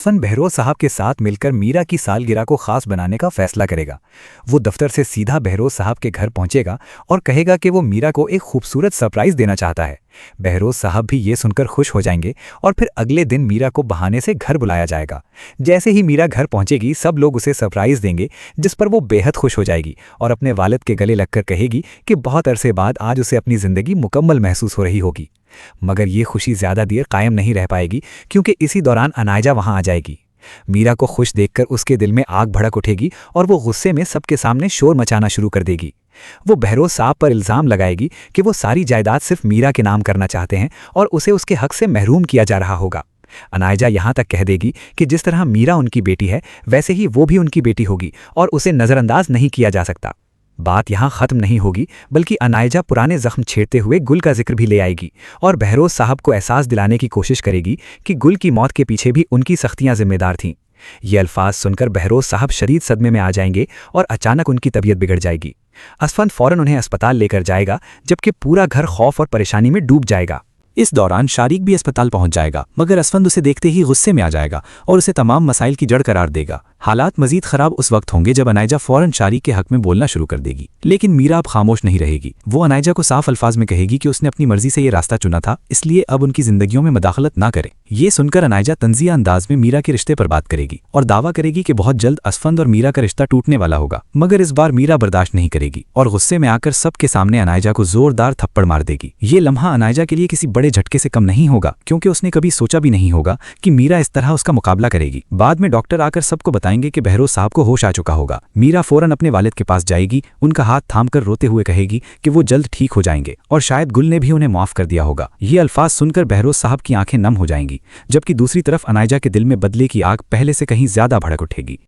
Fun Behroz साहब के साथ मिलकर मीरा की सालगिरह को खास बनाने का फैसला करेगा। वो दफ्तर से सीधा बहरोज साहब के घर पहुंचेगा और कहेगा कि वो मीरा को एक खूबसूरत सरप्राइज देना चाहता है। बहरोज साहब भी ये सुनकर खुश हो जाएंगे और फिर अगले दिन मीरा को बहाने से घर बुलाया जाएगा। जैसे ही मीरा घर पहुंचेगी सब लोग उसे सरप्राइज देंगे, जिस पर वो बेहद खुश हो जाएगी और अपने वालिद के गले लगकर कहेगी कि बहुत अरसे बाद आज उसे अपनी जिंदगी मुकम्मल महसूस हो रही होगी। मगर ये खुशी ज्यादा देर कायम नहीं रह पाएगी, क्योंकि इसी दौरान अनायजा वहां आ जाएगी। मीरा को खुश देखकर उसके दिल में आग भड़क उठेगी और वो गुस्से में सबके सामने शोर मचाना शुरू कर देगी। वो बहरोज साहब पर इल्ज़ाम लगाएगी कि वो सारी जायदाद सिर्फ मीरा के नाम करना चाहते हैं और उसे उसके हक से महरूम किया जा रहा होगा। अनायजा यहाँ तक कह देगी कि जिस तरह मीरा उनकी बेटी है वैसे ही वो भी उनकी बेटी होगी और उसे नज़रअंदाज नहीं किया जा सकता। बात यहाँ ख़त्म नहीं होगी, बल्कि अनायजा पुराने ज़ख्म छेड़ते हुए गुल का जिक्र भी ले आएगी और बहरोज साहब को एहसास दिलाने की कोशिश करेगी कि गुल की मौत के पीछे भी उनकी सख्तियाँ जिम्मेदार थीं। ये अल्फाज सुनकर बहरोज साहब शदीद सदमे में आ जाएंगे और अचानक उनकी तबीयत बिगड़ जाएगी। असफंद फ़ौरन उन्हें अस्पताल लेकर जाएगा, जबकि पूरा घर खौफ और परेशानी में डूब जाएगा। इस दौरान शारिक भी अस्पताल पहुंच जाएगा, मगर असफंद उसे देखते ही गुस्से में आ जाएगा और उसे तमाम मसाइल की जड़ करार देगा। हालात मजीद खराब उस वक्त होंगे जब अनायजा फौरन शारिक के हक में बोलना शुरू कर देगी, लेकिन मीरा अब खामोश नहीं रहेगी। वो अनायजा को साफ अल्फाज में कहेगी कि उसने अपनी मर्जी से ये रास्ता चुना था, इसलिए अब उनकी जिंदगियों में मदाखलत ना करे। ये सुनकर अनायजा तंजिया अंदाज में मीरा के रिश्ते पर बात करेगी और दावा करेगी कि बहुत जल्द असफंद और मीरा का रिश्ता टूटने वाला होगा। मगर इस बार मीरा बर्दाश्त नहीं करेगी और गुस्से में आकर सबके सामने अनायजा को जोरदार थप्पड़ मार देगी। ये लम्हा अनायजा के लिए किसी बड़े झटके से कम नहीं होगा, क्योंकि उसने कभी सोचा भी नहीं होगा कि मीरा इस तरह उसका मुकाबला करेगी। बाद में डॉक्टर आकर सबको बताएंगे कि बहरोज साहब को होश आ चुका होगा। मीरा फौरन अपने वालिद के पास जाएगी, उनका हाथ थामकर रोते हुए कहेगी कि वो जल्द ठीक हो जाएंगे और शायद गुल ने भी उन्हें माफ कर दिया होगा। ये अल्फाज सुनकर बहरोज साहब की आंखें नम हो जाएंगी, जबकि दूसरी तरफ अनायजा के दिल में बदले की आग पहले से कहीं ज्यादा भड़क उठेगी।